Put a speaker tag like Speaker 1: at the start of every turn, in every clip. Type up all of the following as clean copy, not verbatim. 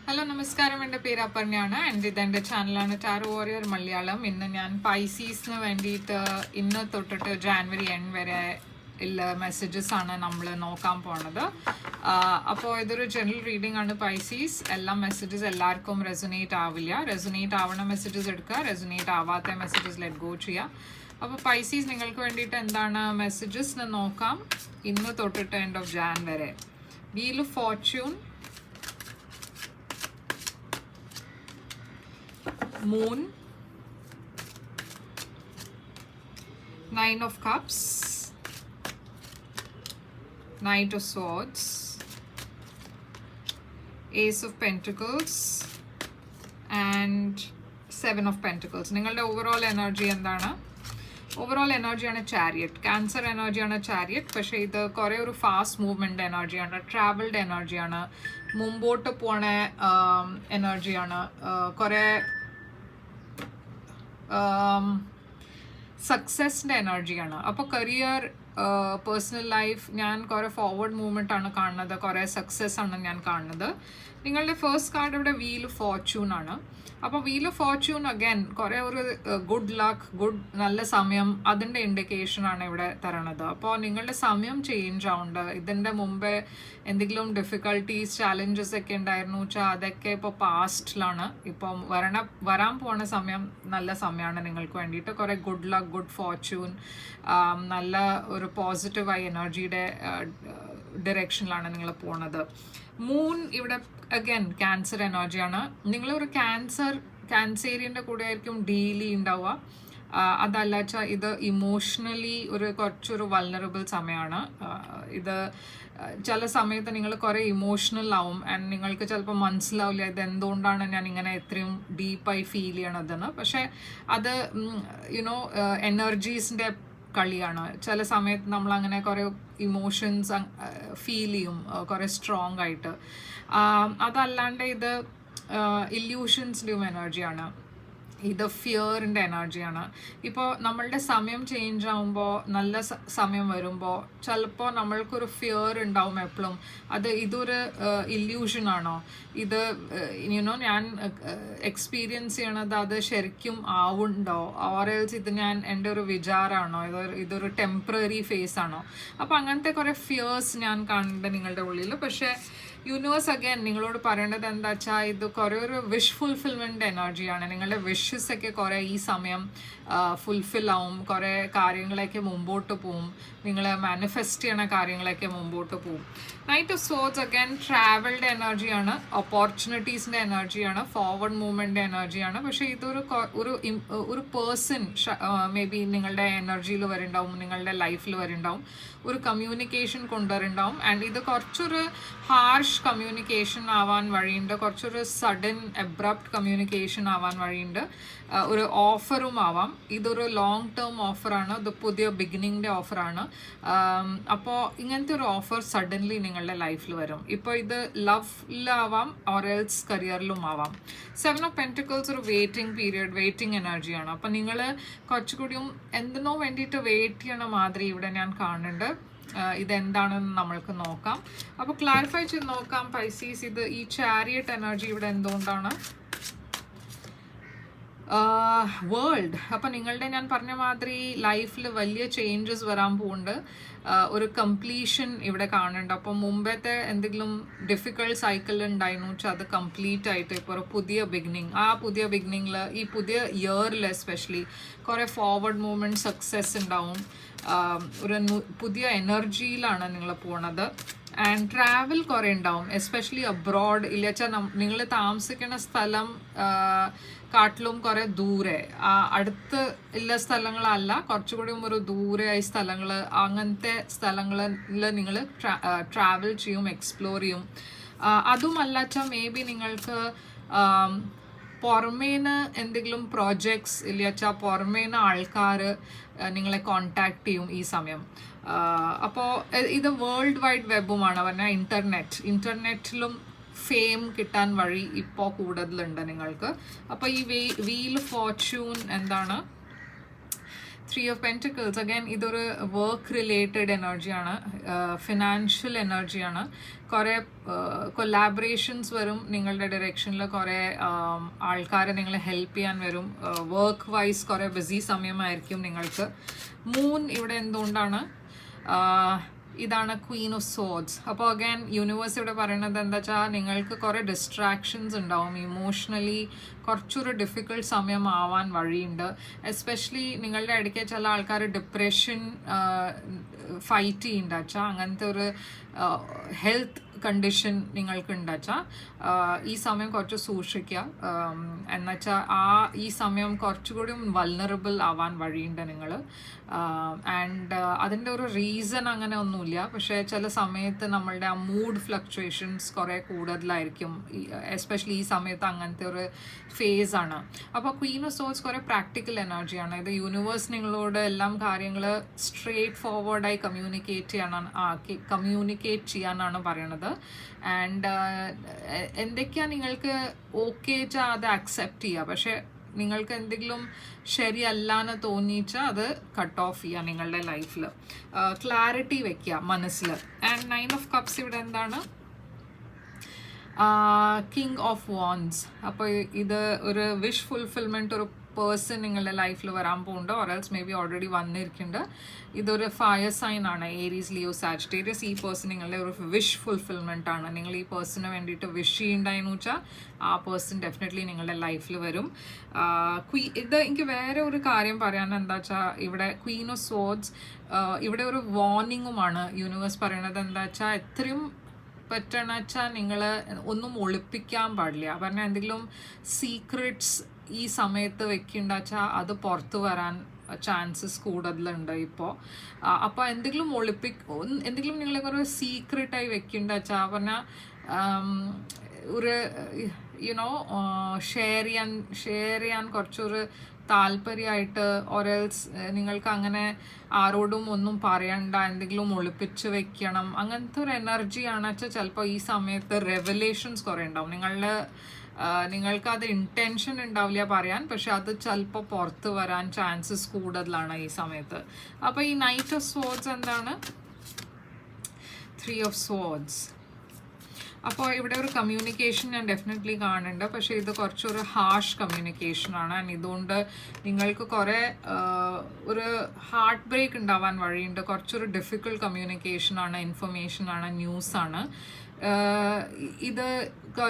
Speaker 1: Hello നമസ്കാരം, എൻ്റെ പേര് അപർണയാണ്. എൻ്റെ ഇതെൻ്റെ ചാനലാണ് ടാരോ വാരിയർ മലയാളം. ഇന്ന് ഞാൻ പൈസീസിന് വേണ്ടിയിട്ട് ഇന്ന് തൊട്ടിട്ട് ജാനുവരി എൻഡ് വരെ ഉള്ള മെസ്സേജസ് ആണ് നമ്മൾ നോക്കാൻ പോണത്. അപ്പോൾ ഇതൊരു ജനറൽ റീഡിംഗ് ആണ് പൈസീസ്. എല്ലാ മെസ്സേജസ് എല്ലാവർക്കും റെസൊനേറ്റ് ആവില്ല. റെസൊനേറ്റ് ആവണ മെസ്സേജസ് എടുക്കുക, റെസൊനേറ്റ് ആവാത്ത മെസ്സേജസ് ലെറ്റ് ഗോ ചെയ്യുക. അപ്പോൾ പൈസീസ് നിങ്ങൾക്ക് വേണ്ടിയിട്ട് എന്താണ് മെസ്സേജസ് എന്ന് നോക്കാം. ഇന്ന് തൊട്ടിട്ട് എൻഡ് ഓഫ് ജാൻ വരെ. Wheel of Fortune, Moon, Nine of Cups, Knight of Swords, Ace of Pentacles and Seven of Pentacles. നിങ്ങളുടെ ഓവറോൾ എനർജി എന്താണ്? ഓവറോൾ എനർജിയാണ് ചാരിയറ്റ്. ക്യാൻസർ എനർജിയാണ് ചാരിയറ്റ്. പക്ഷേ ഇത് കുറേ ഒരു ഫാസ്റ്റ് മൂവ്മെൻ്റ് എനർജിയാണ്, ട്രാവൽഡ് എനർജിയാണ്, മുമ്പോട്ട് പോണ എനർജിയാണ്, കുറേ സക്സസിൻ്റെ എനർജിയാണ്. അപ്പോൾ കരിയർ, പേഴ്സണൽ ലൈഫ് ഞാൻ കുറേ ഫോർവേഡ് മൂവ്മെൻ്റ് ആണ് കാണുന്നത്, കുറേ സക്സസ് ആണ് ഞാൻ കാണുന്നത്. നിങ്ങളുടെ ഫസ്റ്റ് കാർഡ് ഇവിടെ വീൽ ഓഫ് ഫോർച്യൂൺ ആണ്. അപ്പോൾ വീൽ ഓഫ് ഫോർച്യൂൺ അഗൈൻ കുറേ ഒരു ഗുഡ് ലക്ക്, നല്ല സമയം, അതിൻ്റെ ഇൻഡിക്കേഷൻ ആണ് ഇവിടെ തരണത്. അപ്പോൾ നിങ്ങളുടെ സമയം ചേഞ്ച് ആവുന്നുണ്ട്. ഇതിൻ്റെ മുമ്പേ എന്തെങ്കിലും ഡിഫിക്കൽട്ടീസ്, ചാലഞ്ചസ് ഒക്കെ ഉണ്ടായിരുന്നു വെച്ചാൽ അതൊക്കെ ഇപ്പോൾ പാസ്റ്റിലാണ്. ഇപ്പം വരാൻ പോണ സമയം നല്ല സമയമാണ് നിങ്ങൾക്ക് വേണ്ടിയിട്ട്. കുറേ ഗുഡ് ലക്ക്, ഗുഡ് ഫോർച്യൂൺ, നല്ല ഒരു പോസിറ്റീവായി എനർജിയുടെ ഡിറക്ഷനിലാണ് നിങ്ങൾ പോണത്. മൂൺ ഇവിടെ അഗൈൻ ക്യാൻസർ എനർജിയാണ്. നിങ്ങളൊരു ക്യാൻസേരിയൻ്റെ കൂടെ ആയിരിക്കും ഡെയിലി ഉണ്ടാവുക. അതല്ല വെച്ചാൽ ഇത് ഇമോഷണലി കുറച്ചൊരു വൾനറബിൾ സമയമാണ്. ഇത് ചില സമയത്ത് നിങ്ങൾ കുറേ ഇമോഷണൽ ആവും ആൻഡ് നിങ്ങൾക്ക് ചിലപ്പോൾ മനസ്സിലാവില്ല ഇത് എന്തുകൊണ്ടാണ് ഞാൻ ഇങ്ങനെ ഇത്രയും ഡീപ്പായി ഫീൽ ചെയ്യണതെന്ന്. പക്ഷേ അത് എനർജീസിൻ്റെ കളിയാണ്. ചില സമയത്ത് നമ്മൾ അങ്ങനെ കുറേ ഇമോഷൻസ് ഫീൽ ചെയ്യും കുറേ സ്ട്രോങ് ആയിട്ട്. അതല്ലാണ്ട് ഇത് ഇല്യൂഷൻസിൻ്റെയും എനർജിയാണ്, ഇത് ഫിയറിൻ്റെ എനർജിയാണ്. ഇപ്പോൾ നമ്മളുടെ സമയം ചേഞ്ച് ആകുമ്പോൾ, നല്ല സമയം വരുമ്പോൾ ചിലപ്പോൾ നമ്മൾക്കൊരു ഫിയർ ഉണ്ടാവും എപ്പോഴും. ഇതൊരു ഇല്യൂഷനാണോ, ഇത് ഞാൻ എക്സ്പീരിയൻസ് ചെയ്യണത് അത് ശരിക്കും ആവുണ്ടോ, ഓറൽസ് ഇത് എൻ്റെ ഒരു വിചാരമാണോ, ഇതൊരു ടെമ്പററി ഫേസ് ആണോ? അപ്പോൾ അങ്ങനത്തെ കുറേ ഫിയേഴ്സ് ഞാൻ കാണുന്നുണ്ട് നിങ്ങളുടെ ഉള്ളിൽ. പക്ഷേ യൂണിവേഴ്സ് അഗൈൻ നിങ്ങളോട് പറയേണ്ടത് എന്താ വെച്ചാൽ ഇത് കുറേ ഒരു വിഷ് ഫുൾഫിൽമെൻ്റ് എനർജിയാണ്. നിങ്ങളുടെ വിഷസ് ഒക്കെ കുറേ ഈ സമയം ഫുൾഫിൽ ആവും. കുറേ കാര്യങ്ങളൊക്കെ മുമ്പോട്ട് പോവും. നിങ്ങൾ മാനിഫെസ്റ്റ് ചെയ്യണ കാര്യങ്ങളൊക്കെ മുമ്പോട്ട് പോവും. Knight of swords again travelled എനർജിയാണ്, ഓപ്പർച്യൂണിറ്റീസിൻ്റെ എനർജിയാണ്, ഫോർവേഡ് മൂവ്മെൻ്റ് എനർജിയാണ്. പക്ഷേ ഇതൊരു ഒരു പേഴ്സൺ മേ ബി നിങ്ങളുടെ എനർജിയിൽ വരുന്നുണ്ടാവും, നിങ്ങളുടെ ലൈഫിൽ വരുന്നുണ്ടാവും, ഒരു കമ്മ്യൂണിക്കേഷൻ കൊണ്ടുവരുന്നുണ്ടാവും. ആൻഡ് ഇത് കുറച്ചൊരു ഹാർഷ് കമ്മ്യൂണിക്കേഷൻ ആവാൻ വഴിയുണ്ട്, കുറച്ചൊരു സഡൻ അബ്രപ്റ്റ് കമ്മ്യൂണിക്കേഷൻ ആവാൻ വഴിയുണ്ട്, ഒരു ഓഫറും ആവാം. ഇതൊരു ലോങ് ടേം ഓഫറാണ്, ഇത് പുതിയ ബിഗിനിങ്ങിൻ്റെ ഓഫറാണ്. അപ്പോൾ ഇങ്ങനത്തെ ഒരു ഓഫർ സഡൻലി നിങ്ങളുടെ ലൈഫിൽ വരും. ഇപ്പോൾ ഇത് ലവിലാവാം ഓർ എൽസ് കരിയറിലും ആവാം. 7 ഓഫ് പെൻറ്റിക്കിൾസ് ഒരു വെയിറ്റിംഗ് പീരിയഡ്, വെയിറ്റിംഗ് എനർജിയാണ്. അപ്പം നിങ്ങൾ കുറച്ചുകൂടിയും എന്തിനോ വേണ്ടിയിട്ട് വെയിറ്റ് ചെയ്യണ മാതിരി ഇവിടെ ഞാൻ കാണുന്നുണ്ട്. ഇതെന്താണെന്ന് നമ്മൾക്ക് നോക്കാം. അപ്പോൾ ക്ലാരിഫൈ ചെയ്ത് നോക്കാം പൈസീസ്. ഈ ചാരിയറ്റ് എനർജി ഇവിടെ എന്തുകൊണ്ടാണ്? വേൾഡ്. അപ്പം നിങ്ങളുടെ ഞാൻ പറഞ്ഞ മാതിരി ലൈഫിൽ വലിയ ചേഞ്ചസ് വരാൻ പോകുന്നുണ്ട്, ഒരു കംപ്ലീഷൻ ഇവിടെ കാണുന്നുണ്ട്. അപ്പം മുമ്പത്തെ എന്തെങ്കിലും ഡിഫിക്കൽട്ട് സൈക്കിൾ ഉണ്ടായിരുന്നു വെച്ചാൽ അത് കംപ്ലീറ്റ് ആയിട്ട് ഇപ്പോൾ ഒരു പുതിയ ബിഗിനിങ്, ആ പുതിയ ബിഗിനിങ്ങിൽ ഈ പുതിയ ഇയറിൽ എസ്പെഷ്യലി കുറേ ഫോർവേഡ് മൂവ്മെൻറ്റ് സക്സസ് ഉണ്ടാവും. ഒരു പുതിയ എനർജിയിലാണ് നിങ്ങൾ പോണത്. ആൻഡ് ട്രാവൽ കുറേ ഉണ്ടാവും, എസ്പെഷ്യലി അബ്രോഡ്. ഇല്ലച്ചാൽ നിങ്ങൾ താമസിക്കുന്ന സ്ഥലം കാട്ടിലും കുറേ ദൂരെ, അടുത്ത് ഉള്ള സ്ഥലങ്ങളല്ല, കുറച്ചുകൂടി ഒരു ദൂരെയായ സ്ഥലങ്ങൾ, അങ്ങനത്തെ സ്ഥലങ്ങളിൽ നിങ്ങൾ ട്രാവൽ ചെയ്യും, എക്സ്പ്ലോർ ചെയ്യും. അതുമല്ലാച്ചാൽ മേ ബി നിങ്ങൾക്ക് പുറമേന്ന് എന്തെങ്കിലും പ്രോജക്ട്സ് ഇല്ലച്ചാൽ പുറമേന്ന് ആൾക്കാർ നിങ്ങളെ കോണ്ടാക്ട് ചെയ്യും ഈ സമയം. അപ്പോൾ ഇത് വേൾഡ് വൈഡ് വെബുമാണ് പറഞ്ഞാൽ ഇൻ്റർനെറ്റിലും ഫെയിം കിട്ടാൻ വഴി ഇപ്പോൾ കൂടുതലുണ്ട് നിങ്ങൾക്ക്. അപ്പോൾ ഈ വീൽ ഫോർച്യൂൺ എന്താണ്? 3 of Pentacles again ഇതൊരു വർക്ക് റിലേറ്റഡ് എനർജിയാണ്, ഫിനാൻഷ്യൽ എനർജിയാണ്. കുറേ കൊലാബറേഷൻസ് വരും നിങ്ങളുടെ ഡയറക്ഷനിൽ, കുറേ ആൾക്കാരെ നിങ്ങളെ ഹെൽപ്പ് ചെയ്യാൻ വരും. വർക്ക് വൈസ് കുറേ ബിസി സമയമായിരിക്കും നിങ്ങൾക്ക്. മൂൺ ഇവിടെ എന്തുകൊണ്ടാണ്, ഇതാണ് ക്വീൻ ഓഫ് സോഡ്സ്. അപ്പോൾ അഗൈൻ യൂണിവേഴ്സ് ഇവിടെ പറയുന്നത് എന്താ വെച്ചാൽ നിങ്ങൾക്ക് കുറേ ഡിസ്ട്രാക്ഷൻസ് ഉണ്ടാവും, ഇമോഷണലി കുറച്ചൊരു ഡിഫിക്കൾട്ട് സമയം ആവാൻ വഴിയുണ്ട്. എസ്പെഷ്യലി നിങ്ങളുടെ ഇടയ്ക്ക് ചില ആൾക്കാർ ഡിപ്രഷൻ ഫൈറ്റ് ചെയ്യുന്നുണ്ടാച്ചാൽ, അങ്ങനത്തെ ഒരു ഹെൽത്ത് കണ്ടീഷൻ നിങ്ങൾക്ക് ഉണ്ടാച്ചാൽ ഈ സമയം കുറച്ച് സൂക്ഷിക്കുക. എന്നുവെച്ചാൽ ഈ സമയം കുറച്ചുകൂടി വൾനറബിൾ ആവാൻ വഴിയുണ്ട് നിങ്ങൾ. ആൻഡ് അതിൻ്റെ ഒരു റീസൺ അങ്ങനെ ഒന്നുമില്ല, പക്ഷേ ചില സമയത്ത് നമ്മളുടെ ആ മൂഡ് ഫ്ലക്ച്വേഷൻസ് കുറേ കൂടുതലായിരിക്കും, എസ്പെഷ്യലി ഈ സമയത്ത് അങ്ങനത്തെ ഒരു ഫേസ് ആണ്. അപ്പോൾ ക്വീൻ ഓഫ് സോഡ്സ് കുറേ പ്രാക്ടിക്കൽ എനർജിയാണ്. ഇത് യൂണിവേഴ്സ് നിങ്ങളോട് എല്ലാം കാര്യങ്ങൾ സ്ട്രേറ്റ് ഫോർവേഡായി കമ്മ്യൂണിക്കേറ്റ് ചെയ്യാനാണ് പറയണത്. ആൻഡ് എന്തൊക്കെയാണ് നിങ്ങൾക്ക് ഓക്കെ വെച്ചാൽ അത് അക്സെപ്റ്റ് ചെയ്യുക, പക്ഷേ നിങ്ങൾക്ക് എന്തെങ്കിലും ശരിയല്ലാന്ന് തോന്നിച്ചാൽ അത് കട്ട് ഓഫ് ചെയ്യുക നിങ്ങളുടെ ലൈഫിൽ. ക്ലാരിറ്റി വെക്കുക മനസ്സിൽ. ആൻഡ് 9 of Cups ഇവിടെ എന്താണ്, കിങ് ഓഫ് വാൻഡ്സ്. അപ്പോൾ ഇത് ഒരു വിഷ് ഫുൾഫിൽമെൻറ്റ് ഒരു പേഴ്സൺ നിങ്ങളുടെ ലൈഫിൽ വരാൻ പോകുന്നുണ്ട്, or else may be already വന്നിരിക്കുന്നുണ്ട്. ഇതൊരു ഫയർ സൈൻ ആണ്, ഏരീസ്, ലിയോ, സാജിറ്റേറിയസ്. ഈ പേഴ്സൺ നിങ്ങളുടെ ഒരു വിഷ് ഫുൾഫിൽമെൻ്റ് ആണ്. നിങ്ങൾ ഈ പേഴ്സണിന് വേണ്ടിയിട്ട് വിഷ് ചെയ്യുന്നുണ്ടായെന്ന് വെച്ചാൽ ആ പേഴ്സൺ ഡെഫിനറ്റ്ലി നിങ്ങളുടെ ലൈഫിൽ വരും. ഇത് എനിക്ക് വേറെ ഒരു കാര്യം പറയാൻ എന്താ വെച്ചാൽ, ഇവിടെ ക്വീൻ ഓഫ് സോഡ്സ് ഇവിടെ ഒരു വാർണിങ്ങുമാണ് യൂണിവേഴ്സ് പറയണത്. എന്താ വെച്ചാൽ എത്രയും പറ്റണ വെച്ചാൽ നിങ്ങൾ ഒന്നും ഒളിപ്പിക്കാൻ പാടില്ല. പറഞ്ഞാൽ എന്തെങ്കിലും സീക്രട്സ് ഈ സമയത്ത് വെക്കണ്ടാച്ചാൽ അത് പുറത്തു വരാൻ ചാൻസസ് കൂടുതലുണ്ട് ഇപ്പോൾ. അപ്പോൾ എന്തെങ്കിലും എന്തെങ്കിലും നിങ്ങളെ കുറേ സീക്രട്ടായി വെക്കണ്ടാച്ചാൽ പറഞ്ഞാൽ ഒരു യുനോ ഷെയർ ചെയ്യാൻ കുറച്ചൊരു താല്പര്യമായിട്ട്, ഓരൽസ് നിങ്ങൾക്ക് അങ്ങനെ ആരോടും ഒന്നും പറയണ്ട, എന്തെങ്കിലും ഒളിപ്പിച്ച് വെക്കണം, അങ്ങനത്തെ ഒരു എനർജിയാണ് വെച്ചാൽ ചിലപ്പോൾ ഈ സമയത്ത് റെവലേഷൻസ് കുറേ ഉണ്ടാവും. നിങ്ങൾക്ക് അത് ഇൻറ്റൻഷൻ ഉണ്ടാവില്ല പറയാൻ, പക്ഷെ അത് ചിലപ്പോൾ പുറത്ത് വരാൻ ചാൻസസ് കൂടുതലാണ് ഈ സമയത്ത്. അപ്പോൾ ഈ നൈറ്റ് ഓഫ് സോഡ്സ് എന്താണ്, 3 of Swords. അപ്പോൾ ഇവിടെ ഒരു കമ്മ്യൂണിക്കേഷൻ ഞാൻ ഡെഫിനറ്റ്ലി കാണുന്നുണ്ട്, പക്ഷേ ഇത് കുറച്ചൊരു ഹാർഷ് കമ്മ്യൂണിക്കേഷനാണ്. ആൻഡ് ഇതുകൊണ്ട് നിങ്ങൾക്ക് കുറേ ഒരു ഹാർട്ട് ബ്രേക്ക് ഉണ്ടാവാൻ വഴിയുണ്ട്. കുറച്ചൊരു ഡിഫിക്കൽട്ട് കമ്മ്യൂണിക്കേഷനാണ്, ഇൻഫർമേഷനാണ്, ന്യൂസാണ്. ഇത്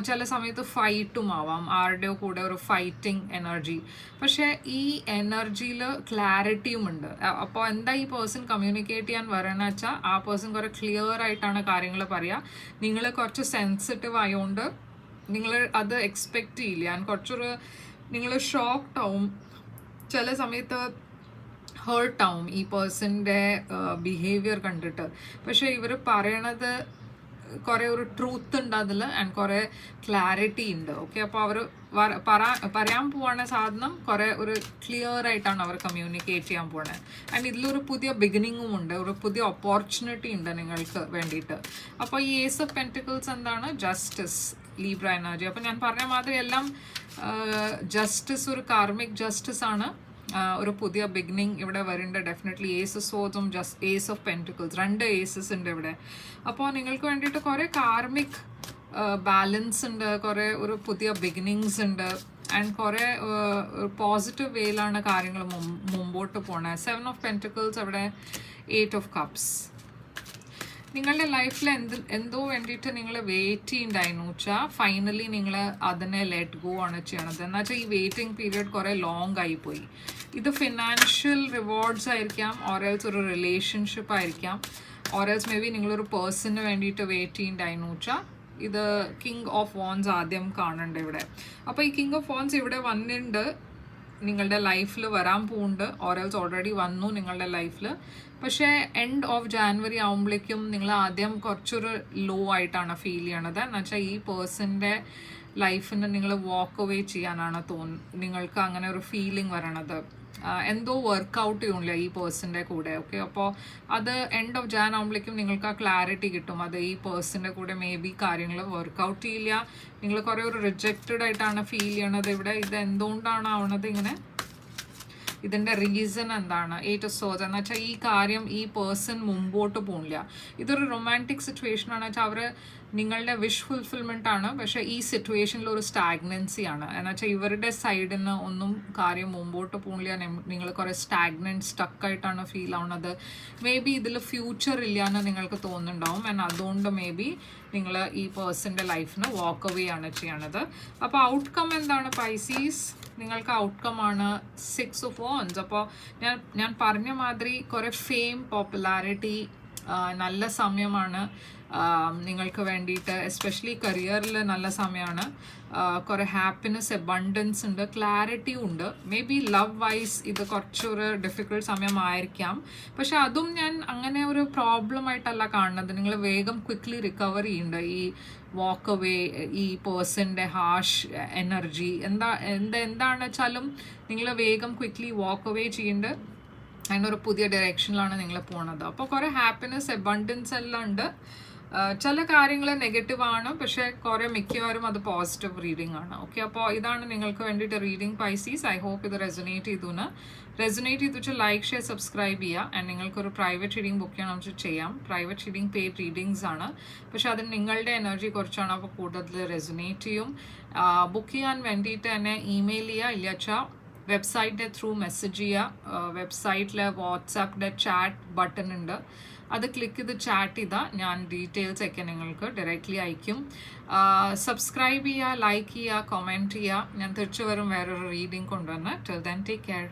Speaker 1: ചില സമയത്ത് ഫൈറ്റും ആവാം, ആരുടെയോ കൂടെ ഒരു ഫൈറ്റിംഗ് എനർജി. പക്ഷേ ഈ എനർജിയിൽ ക്ലാരിറ്റിയും ഉണ്ട്. അപ്പോൾ എന്താ ഈ പേഴ്സൺ കമ്മ്യൂണിക്കേറ്റ് ചെയ്യാൻ വരണമെന്ന് വെച്ചാൽ ആ പേഴ്സൺ കുറേ ക്ലിയർ ആയിട്ടാണ് കാര്യങ്ങൾ പറയുക. നിങ്ങൾ കുറച്ച് സെൻസിറ്റീവ് ആയതുകൊണ്ട് നിങ്ങൾ അത് എക്സ്പെക്റ്റ് ചെയ്യില്ല. ഞാൻ കുറച്ചൊരു നിങ്ങൾ ഷോക്ക്ഡ് ആവും, ചില സമയത്ത് ഹേർട്ടാവും ഈ പേഴ്സൻ്റെ ബിഹേവിയർ കണ്ടിട്ട്. പക്ഷേ ഇവർ പറയണത് കുറേ ഒരു ട്രൂത്ത് ഉണ്ട് അതിൽ, ആൻഡ് കുറേ ക്ലാരിറ്റി ഉണ്ട്. ഓക്കെ, അപ്പോൾ അവർ പറയാൻ പോവാണ് സാധനം കുറേ ഒരു ക്ലിയർ ആയിട്ടാണ് അവർ കമ്മ്യൂണിക്കേറ്റ് ചെയ്യാൻ പോണത്. ആൻഡ് ഇതിലൊരു പുതിയ ബിഗിനിങ്ങും ഉണ്ട്, ഒരു പുതിയ ഓപ്പർച്യൂണിറ്റി ഉണ്ട് നിങ്ങൾക്ക് വേണ്ടിയിട്ട്. അപ്പോൾ ഈ ഏസ് ഓഫ് പെന്റിക്കിൾസ് എന്താണ്, ജസ്റ്റിസ്, ലീബ്ര എനർജി. അപ്പോൾ ഞാൻ പറഞ്ഞ മാതിരി എല്ലാം ജസ്റ്റിസ്, ഒരു കാർമിക് ജസ്റ്റിസ് ആണ്. ഒരു പുതിയ ബിഗിനിങ് ഇവിടെ വരുന്നുണ്ട് ഡെഫിനറ്റ്ലി. ഏസ് ഓഫ് സോഡ്സും ഏസ് ഓഫ് പെന്റിക്കിൾസ്, 2 ഏസസ് ഉണ്ട് ഇവിടെ. അപ്പോൾ നിങ്ങൾക്ക് വേണ്ടിയിട്ട് കുറേ കാർമിക് ബാലൻസ് ഉണ്ട്, കുറേ ഒരു പുതിയ ബിഗിനിങ്സ് ഉണ്ട്, ആൻഡ് കുറേ പോസിറ്റീവ് വേയിലാണ് കാര്യങ്ങൾ മുമ്പോട്ട് പോണത്. 7 of Pentacles, അവിടെ 8 of Cups. നിങ്ങളുടെ ലൈഫിൽ എന്തോ വേണ്ടിയിട്ട് നിങ്ങൾ വെയിറ്റ് ചെയ്യുന്നുണ്ടായിരുന്നു വെച്ചാൽ ഫൈനലി നിങ്ങൾ അതിനെ ലെറ്റ് ഗോ ആണ് ചെയ്യണത്. എന്ന് വെച്ചാൽ ഈ വെയിറ്റിംഗ് പീരിയഡ് കുറേ ലോങ് ആയിപ്പോയി. ഇത് ഫിനാൻഷ്യൽ റിവാർഡ്സ് ആയിരിക്കാം, ഓറൽസ് ഒരു റിലേഷൻഷിപ്പ് ആയിരിക്കാം, ഓറൽസ് മേ ബി നിങ്ങളൊരു പേഴ്സണിന് വേണ്ടിയിട്ട് വെയിറ്റ് ചെയ്യുന്നുണ്ടായിരുന്നു വെച്ചാൽ ഇത് കിങ് ഓഫ് വാൻസ് ആദ്യം കാണുന്നുണ്ട് ഇവിടെ. അപ്പോൾ ഈ കിങ് ഓഫ് വാൻസ് ഇവിടെ വന്നിട്ടുണ്ട്, നിങ്ങളുടെ ലൈഫിൽ വരാൻ പോകുന്നുണ്ട്, ഓറൽസ് ഓൾറെഡി വന്നു നിങ്ങളുടെ ലൈഫിൽ. പക്ഷേ എൻഡ് ഓഫ് ജാനുവരി ആകുമ്പോഴേക്കും നിങ്ങൾ ആദ്യം കുറച്ചൊരു ലോ ആയിട്ടാണ് ഫീൽ ചെയ്യണത്. എന്ന് വെച്ചാൽ ഈ പേഴ്സൻ്റെ ലൈഫിന് നിങ്ങൾ വാക്ക് അവേ ചെയ്യാനാണ് നിങ്ങൾക്ക് അങ്ങനെ ഒരു ഫീലിംഗ് വരണത്. എന്തോ വർക്കൗട്ട് ചെയ്യണില്ല ഈ പേഴ്സൻ്റെ കൂടെ. ഓക്കെ, അപ്പോൾ അത് എൻഡ് ഓഫ് ജാൻ ആകുമ്പോഴേക്കും നിങ്ങൾക്ക് ആ ക്ലാരിറ്റി കിട്ടും. അത് ഈ പേഴ്സൻ്റെ കൂടെ മേ ബി കാര്യങ്ങൾ വർക്കൗട്ട് ചെയ്യില്ല, നിങ്ങൾ കുറേ ഒരു റിജക്റ്റഡ് ആയിട്ടാണ് ഫീൽ ചെയ്യണത് ഇവിടെ. ഇത് എന്തുകൊണ്ടാണ് ആവണത് ഇങ്ങനെ? ഇതിൻ്റെ റീസൺ എന്താണ്, ഏറ്റവും സോഴ്സ് എന്ന് വെച്ചാൽ ഈ കാര്യം ഈ പേഴ്സൺ മുമ്പോട്ട് പോകില്ല. ഇതൊരു റൊമാൻറ്റിക് സിറ്റുവേഷൻ ആണ് വെച്ചാൽ അവർ നിങ്ങളുടെ വിഷ് ഫുൾഫിൽമെൻ്റ് ആണ്, പക്ഷേ ഈ സിറ്റുവേഷനിൽ ഒരു സ്റ്റാഗ്നൻസി ആണ്. എന്ന് വെച്ചാൽ ഇവരുടെ സൈഡിൽ നിന്ന് ഒന്നും കാര്യം മുമ്പോട്ട് പോകില്ല, നിങ്ങൾ കുറേ സ്റ്റക്കായിട്ടാണ് ഫീൽ ആവുന്നത്. മേ ബി ഇതിൽ ഫ്യൂച്ചർ ഇല്ല എന്ന് നിങ്ങൾക്ക് തോന്നുന്നുണ്ടാവും. ആൻഡ് അതുകൊണ്ട് മേ ബി നിങ്ങൾ ഈ പേഴ്സൻ്റെ ലൈഫിന് വാക്ക് അവേ ആണ് ചെയ്യണത്. അപ്പോൾ ഔട്ട്കം എന്താണ് പൈസീസ്? നിങ്ങൾക്ക് ഔട്ട്കം ആണ് 6 of Wands. അപ്പോൾ ഞാൻ പറഞ്ഞ മാതിരി കുറേ ഫെയിം, പോപ്പുലാരിറ്റി, നല്ല സമയമാണ് നിങ്ങൾക്ക് വേണ്ടിയിട്ട്. എസ്പെഷ്യലി കരിയറിൽ നല്ല സമയമാണ്. കുറേ ഹാപ്പിനെസ്, എബണ്ടൻസ് ഉണ്ട്, ക്ലാരിറ്റി ഉണ്ട്. മേ ബി ലവ് വൈസ് ഇത് കുറച്ചൊരു ഡിഫിക്കൽട്ട് സമയമായിരിക്കാം, പക്ഷെ അതും ഞാൻ അങ്ങനെ ഒരു പ്രോബ്ലം ആയിട്ടല്ല കാണുന്നത്. നിങ്ങൾ വേഗം ക്വിക്ക്ലി റിക്കവർ ചെയ്യുന്നുണ്ട്. ഈ വാക്ക് അവേ, ഈ പേഴ്സൻ്റെ ഹാഷ് എനർജി എന്താണെന്ന് വെച്ചാലും നിങ്ങൾ വേഗം ക്വിക്ക്ലി വാക്ക് അവേ ചെയ്യുന്നുണ്ട്. അതിനൊരു പുതിയ ഡയറക്ഷനിലാണ് നിങ്ങൾ പോണത്. അപ്പോൾ കുറേ ഹാപ്പിനെസ്, എബണ്ടൻസ് എല്ലാം ഉണ്ട്. ചില കാര്യങ്ങൾ നെഗറ്റീവ് ആണ്, പക്ഷേ കുറേ മിക്കവാറും അത് പോസിറ്റീവ് റീഡിംഗ് ആണ്. ഓക്കെ, അപ്പോൾ ഇതാണ് നിങ്ങൾക്ക് വേണ്ടിയിട്ട് റീഡിംഗ് പൈസീസ്. ഐ ഹോപ്പ് ഇത് റെസൊനേറ്റ് ചെയ്തു വെച്ചാൽ ലൈക്ക്, ഷെയർ, സബ്സ്ക്രൈബ് ചെയ്യുക. ആൻഡ് നിങ്ങൾക്കൊരു പ്രൈവറ്റ് റീഡിംഗ് ബുക്ക് ചെയ്യണം വെച്ചാൽ ചെയ്യാം. പ്രൈവറ്റ് റീഡിംഗ് പെയ്ഡ് റീഡിങ്സ് ആണ്, പക്ഷെ അത് നിങ്ങളുടെ എനർജി കുറച്ചാണ്, അപ്പോൾ കൂടുതൽ റെസൊനേറ്റ് ചെയ്യും. ബുക്ക് ചെയ്യാൻ വേണ്ടിയിട്ട് തന്നെ ഇമെയിൽ ചെയ്യുക, ഇല്ല വെച്ചാൽ വെബ്സൈറ്റിൻ്റെ ത്രൂ മെസ്സേജ് ചെയ്യുക. വെബ്സൈറ്റിൽ വാട്സാപ്പിൻ്റെ ചാറ്റ് ബട്ടൺ ഉണ്ട്, അത് ക്ലിക്ക് ചെയ്ത് ചാറ്റ് ചെയ്താൽ ഞാൻ ഡീറ്റെയിൽസ് ഒക്കെ നിങ്ങൾക്ക് ഡയറക്റ്റ്ലി അയക്കും. സബ്സ്ക്രൈബ് ചെയ്യുക, ലൈക്ക് ചെയ്യുക, കമൻറ്റ് ചെയ്യുക. ഞാൻ തിരിച്ചു വരും വേറൊരു റീഡിംഗ് കൊണ്ടുവന്ന്. Till then take care.